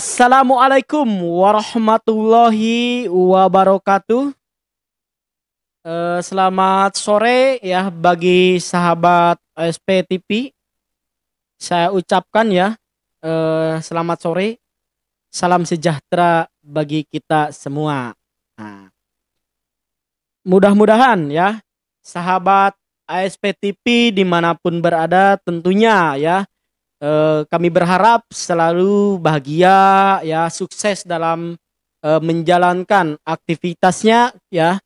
Assalamualaikum warahmatullahi wabarakatuh. Selamat sore ya bagi sahabat ASP TV. Saya ucapkan ya selamat sore, salam sejahtera bagi kita semua. Nah, mudah-mudahan ya sahabat ASP TV dimanapun berada tentunya ya kami berharap selalu bahagia ya, sukses dalam menjalankan aktivitasnya ya.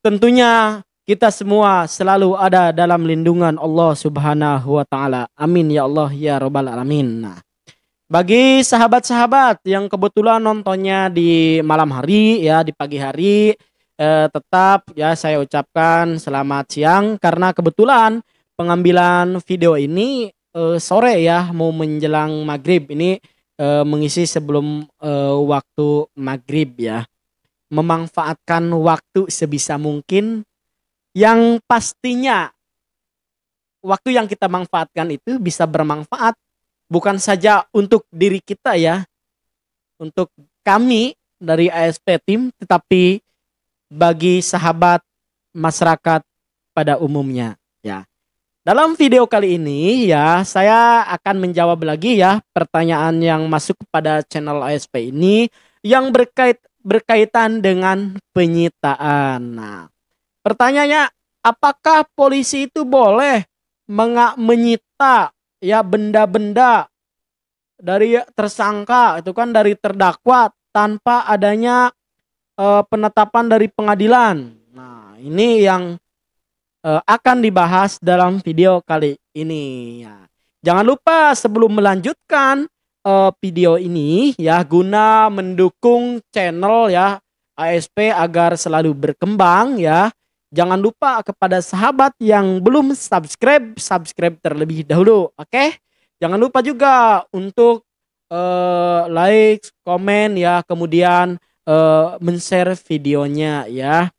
Tentunya kita semua selalu ada dalam lindungan Allah Subhanahu wa taala. Amin ya Allah ya rabbal alamin. Nah, bagi sahabat-sahabat yang kebetulan nontonnya di malam hari ya, di pagi hari, tetap ya saya ucapkan selamat siang karena kebetulan pengambilan video ini sore ya, mau menjelang maghrib ini, mengisi sebelum waktu maghrib ya. Memanfaatkan waktu sebisa mungkin yang pastinya waktu yang kita manfaatkan itu bisa bermanfaat bukan saja untuk diri kita ya, untuk kami dari ASP Team, tetapi bagi sahabat masyarakat pada umumnya ya. Dalam video kali ini ya, saya akan menjawab lagi ya pertanyaan yang masuk kepada channel ASP ini yang berkaitan dengan penyitaan. Nah, pertanyaannya, apakah polisi itu boleh menyita ya benda-benda dari tersangka itu kan, dari terdakwa tanpa adanya penetapan dari pengadilan? Nah, ini yang akan dibahas dalam video kali ini ya. Jangan lupa sebelum melanjutkan video ini ya, guna mendukung channel ya ASP agar selalu berkembang ya, jangan lupa kepada sahabat yang belum subscribe terlebih dahulu, oke? Jangan lupa juga untuk like, komen ya, kemudian men-share videonya ya.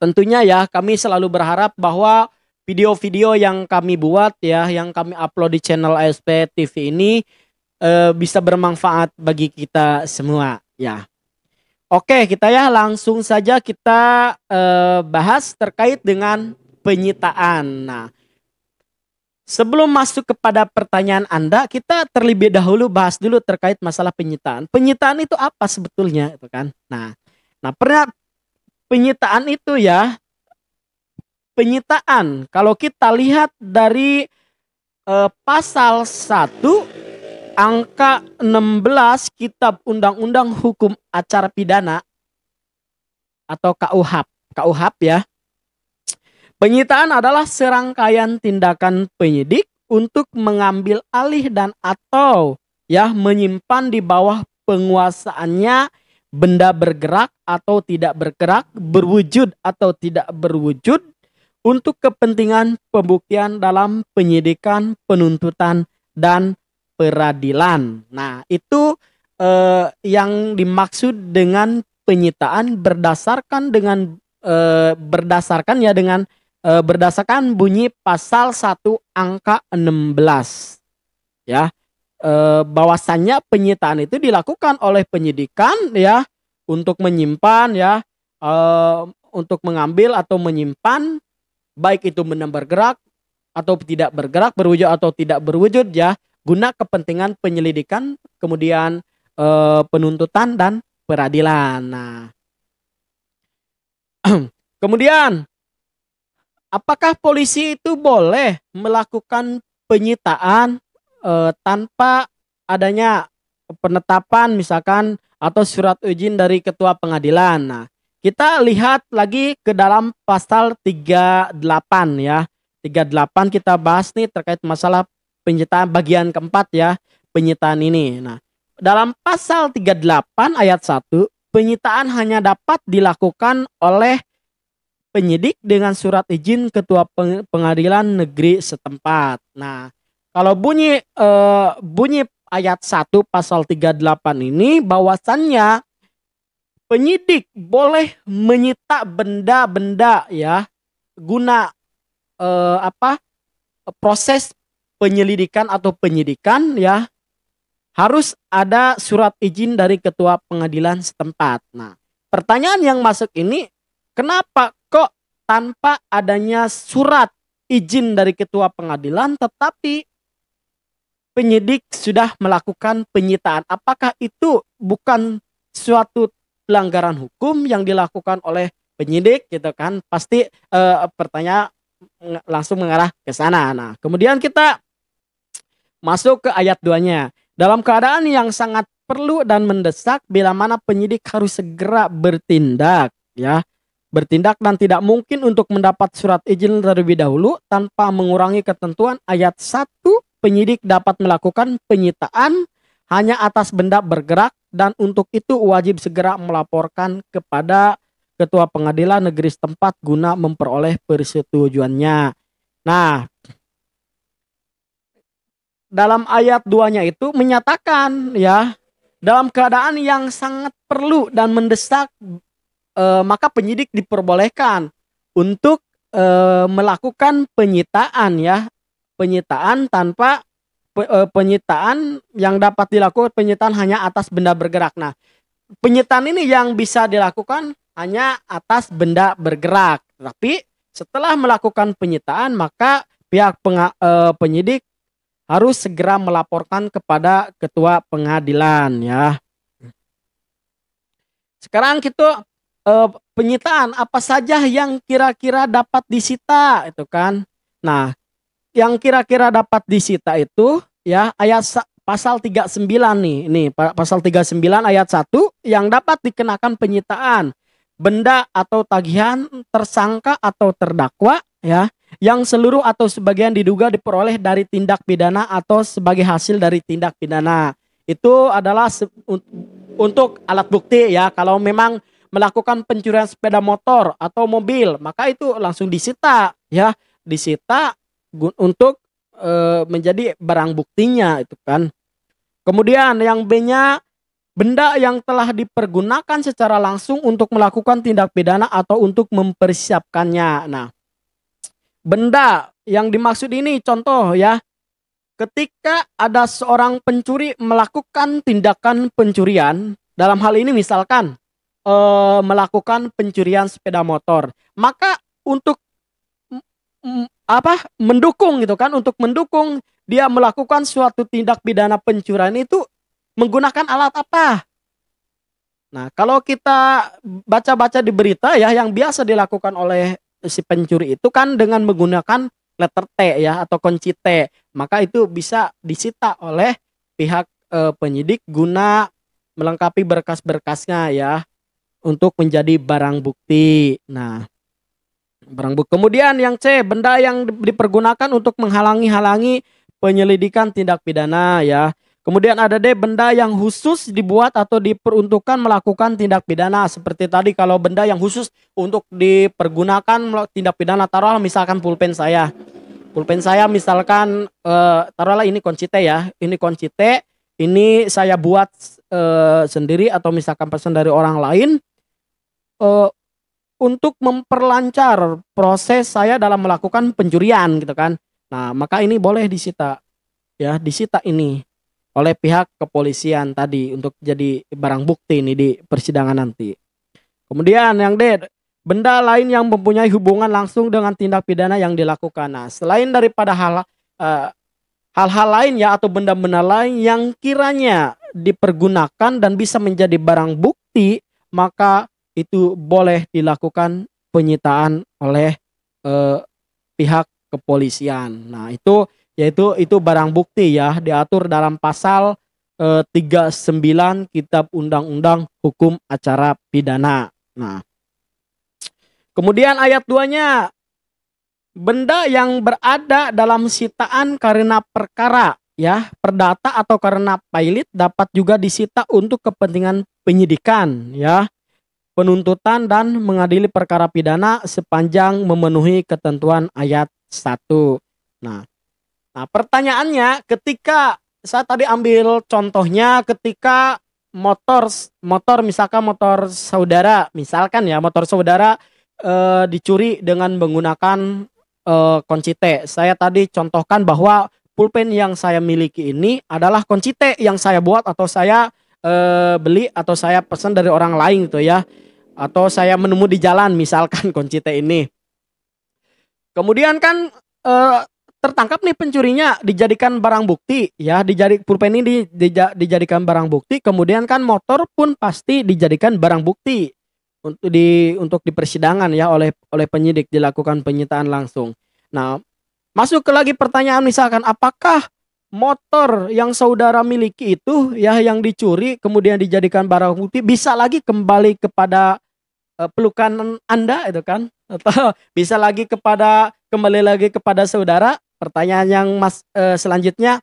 Tentunya ya, kami selalu berharap bahwa video-video yang kami buat ya, yang kami upload di channel ASP TV ini bisa bermanfaat bagi kita semua ya. Oke, kita ya langsung saja kita bahas terkait dengan penyitaan. Nah, sebelum masuk kepada pertanyaan Anda, kita terlebih dahulu bahas dulu terkait masalah penyitaan. Penyitaan itu apa sebetulnya itu kan? Nah, penyitaan itu ya, penyitaan kalau kita lihat dari pasal 1 angka 16 Kitab Undang-Undang Hukum Acara Pidana atau KUHP ya. Penyitaan adalah serangkaian tindakan penyidik untuk mengambil alih dan atau ya menyimpan di bawah penguasaannya benda bergerak atau tidak bergerak, berwujud atau tidak berwujud, untuk kepentingan pembuktian dalam penyidikan, penuntutan, dan peradilan. Nah, itu yang dimaksud dengan penyitaan berdasarkan bunyi pasal 1 angka 16 ya. Bahwasannya penyitaan itu dilakukan oleh penyidikan ya, untuk menyimpan ya, untuk mengambil atau menyimpan, baik itu benda bergerak atau tidak bergerak, berwujud atau tidak berwujud ya, guna kepentingan penyelidikan, kemudian penuntutan dan peradilan. Nah, kemudian apakah polisi itu boleh melakukan penyitaan tanpa adanya penetapan misalkan atau surat izin dari ketua pengadilan? Nah, kita lihat lagi ke dalam pasal 38 ya. 38 kita bahas nih terkait masalah penyitaan bagian keempat ya, penyitaan ini. Nah, dalam pasal 38 ayat 1, penyitaan hanya dapat dilakukan oleh penyidik dengan surat izin ketua pengadilan negeri setempat. Nah, kalau bunyi ayat 1 pasal 38 ini, bahwasannya penyidik boleh menyita benda-benda ya guna proses penyelidikan atau penyidikan ya, harus ada surat izin dari ketua pengadilan setempat. Nah, pertanyaan yang masuk ini, kenapa kok tanpa adanya surat izin dari ketua pengadilan tetapi penyidik sudah melakukan penyitaan? Apakah itu bukan suatu pelanggaran hukum yang dilakukan oleh penyidik gitu kan? Pasti pertanyaan langsung mengarah ke sana. Nah, kemudian kita masuk ke ayat 2-nya. Dalam keadaan yang sangat perlu dan mendesak, bila mana penyidik harus segera bertindak, ya. Bertindak dan tidak mungkin untuk mendapat surat izin terlebih dahulu tanpa mengurangi ketentuan ayat 1, penyidik dapat melakukan penyitaan hanya atas benda bergerak dan untuk itu wajib segera melaporkan kepada ketua pengadilan negeri setempat guna memperoleh persetujuannya. Nah, dalam ayat 2-nya itu menyatakan ya, dalam keadaan yang sangat perlu dan mendesak, maka penyidik diperbolehkan untuk melakukan penyitaan ya, penyitaan tanpa penyitaan yang dapat dilakukan penyitaan hanya atas benda bergerak. Nah, penyitaan ini yang bisa dilakukan hanya atas benda bergerak. Tapi setelah melakukan penyitaan maka pihak penyidik harus segera melaporkan kepada ketua pengadilan ya. Sekarang kita penyitaan apa saja yang kira-kira dapat disita itu kan. Nah, yang kira-kira dapat disita itu ya ayat pasal 39 nih. Ini pasal 39 ayat 1 yang dapat dikenakan penyitaan benda atau tagihan tersangka atau terdakwa ya yang seluruh atau sebagian diduga diperoleh dari tindak pidana atau sebagai hasil dari tindak pidana. Itu adalah untuk alat bukti ya. Kalau memang melakukan pencurian sepeda motor atau mobil, maka itu langsung disita ya, disita untuk menjadi barang buktinya itu kan. Kemudian yang B-nya, benda yang telah dipergunakan secara langsung untuk melakukan tindak pidana atau untuk mempersiapkannya. Nah, benda yang dimaksud ini contoh ya, ketika ada seorang pencuri melakukan tindakan pencurian, dalam hal ini misalkan melakukan pencurian sepeda motor, maka untuk mendukung gitu kan, untuk mendukung dia melakukan suatu tindak pidana pencurian itu menggunakan alat apa? Nah, kalau kita baca-baca di berita ya, yang biasa dilakukan oleh si pencuri itu kan dengan menggunakan letter T ya atau kunci T, maka itu bisa disita oleh pihak penyidik guna melengkapi berkas-berkasnya ya, untuk menjadi barang bukti. Nah, barang bukti. Kemudian yang C, benda yang dipergunakan untuk menghalangi penyelidikan tindak pidana ya. Kemudian ada D, benda yang khusus dibuat atau diperuntukkan melakukan tindak pidana. Seperti tadi kalau benda yang khusus untuk dipergunakan tindak pidana, taruhlah misalkan pulpen saya. Pulpen saya misalkan taruhlah ini kunci T ya. Ini kunci T, ini saya buat sendiri atau misalkan pesan dari orang lain. Untuk memperlancar proses saya dalam melakukan pencurian gitu kan. Nah, maka ini boleh disita ya, disita ini oleh pihak kepolisian tadi untuk jadi barang bukti ini di persidangan nanti. Kemudian yang D, benda lain yang mempunyai hubungan langsung dengan tindak pidana yang dilakukan. Nah, selain daripada hal-hal lain ya atau benda-benda lain yang kiranya dipergunakan dan bisa menjadi barang bukti, maka itu boleh dilakukan penyitaan oleh pihak kepolisian. Nah, itu barang bukti ya, diatur dalam pasal 39 Kitab Undang-Undang Hukum Acara Pidana. Nah, kemudian ayat 2-nya, benda yang berada dalam sitaan karena perkara ya, perdata atau karena pailit dapat juga disita untuk kepentingan penyidikan ya, penuntutan dan mengadili perkara pidana sepanjang memenuhi ketentuan ayat 1. Nah, pertanyaannya, ketika saya tadi ambil contohnya ketika motor misalkan motor saudara, misalkan ya motor saudara dicuri dengan menggunakan kunci T. Saya tadi contohkan bahwa pulpen yang saya miliki ini adalah kunci T yang saya buat atau saya beli atau saya pesan dari orang lain gitu ya. Atau saya menemu di jalan misalkan kunci T ini. Kemudian kan tertangkap nih pencurinya, dijadikan barang bukti ya, pulpen ini dijadikan barang bukti, kemudian kan motor pun pasti dijadikan barang bukti untuk di persidangan ya oleh penyidik, dilakukan penyitaan langsung. Nah, masuk ke lagi pertanyaan misalkan apakah motor yang saudara miliki itu ya yang dicuri kemudian dijadikan barang bukti bisa lagi kembali kepada pelukan Anda itu kan, atau bisa lagi kembali lagi kepada saudara? Pertanyaan yang selanjutnya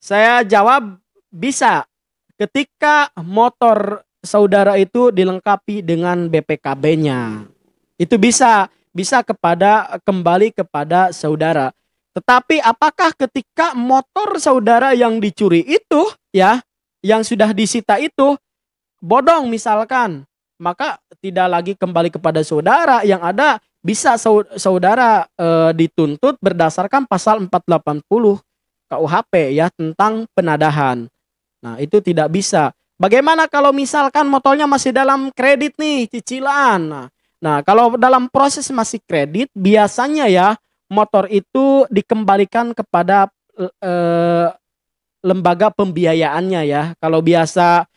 saya jawab bisa ketika motor saudara itu dilengkapi dengan BPKB-nya. Itu bisa kembali kepada saudara. Tetapi apakah ketika motor saudara yang dicuri itu ya, yang sudah disita itu bodong misalkan, maka tidak lagi kembali kepada saudara, yang ada bisa saudara dituntut berdasarkan pasal 480 KUHP ya tentang penadahan. Nah, itu tidak bisa. Bagaimana kalau misalkan motornya masih dalam kredit nih, cicilan. Nah, kalau dalam proses masih kredit, biasanya ya motor itu dikembalikan kepada lembaga pembiayaannya ya. Kalau biasa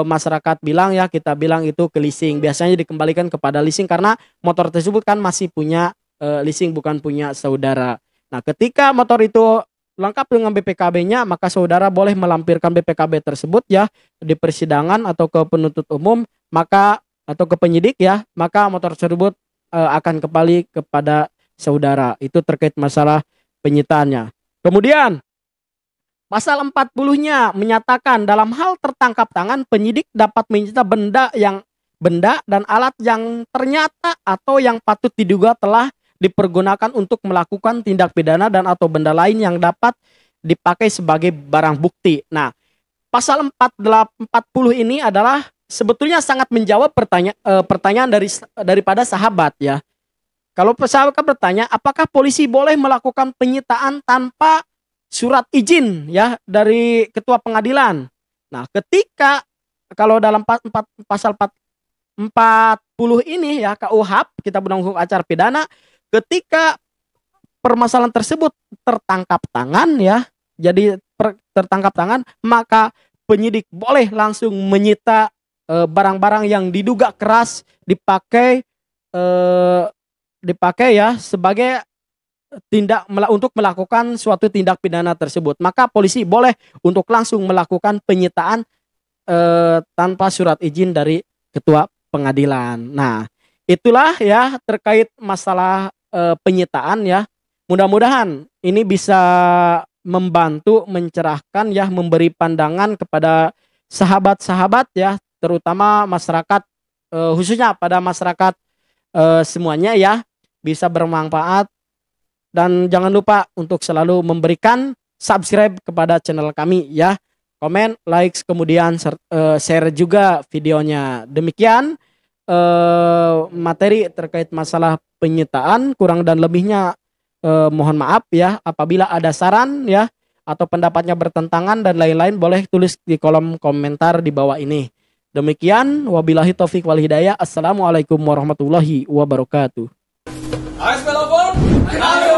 masyarakat bilang ya, kita bilang itu ke leasing. Biasanya dikembalikan kepada leasing karena motor tersebut kan masih punya leasing, bukan punya saudara. Nah, ketika motor itu lengkap dengan BPKB-nya, maka saudara boleh melampirkan BPKB tersebut ya di persidangan atau ke penuntut umum, maka atau ke penyidik ya, maka motor tersebut akan kembali kepada saudara. Itu terkait masalah penyitaannya. Kemudian pasal 40-nya menyatakan dalam hal tertangkap tangan penyidik dapat menyita benda dan alat yang ternyata atau yang patut diduga telah dipergunakan untuk melakukan tindak pidana dan atau benda lain yang dapat dipakai sebagai barang bukti. Nah, pasal 40 ini adalah sebetulnya sangat menjawab pertanyaan daripada sahabat ya. Kalau sahabat bertanya, apakah polisi boleh melakukan penyitaan tanpa surat izin ya dari ketua pengadilan? Nah, ketika kalau dalam pasal 40 ini ya KUHP, Kitab Undang Hukum Acara Pidana, ketika permasalahan tersebut tertangkap tangan ya, jadi tertangkap tangan, maka penyidik boleh langsung menyita barang-barang yang diduga keras dipakai ya sebagai untuk melakukan suatu tindak pidana tersebut. Maka polisi boleh untuk langsung melakukan penyitaan tanpa surat izin dari ketua pengadilan. Nah, itulah ya terkait masalah penyitaan ya. Mudah-mudahan ini bisa membantu mencerahkan ya, memberi pandangan kepada sahabat-sahabat ya, terutama masyarakat khususnya pada masyarakat semuanya ya, bisa bermanfaat. Dan jangan lupa untuk selalu memberikan subscribe kepada channel kami ya. Komen, like, kemudian share juga videonya. Demikian materi terkait masalah penyitaan, kurang dan lebihnya mohon maaf ya. Apabila ada saran ya atau pendapatnya bertentangan dan lain-lain, boleh tulis di kolom komentar di bawah ini. Demikian, wabillahi taufik wal hidayah. Assalamualaikum warahmatullahi wabarakatuh. Ayo,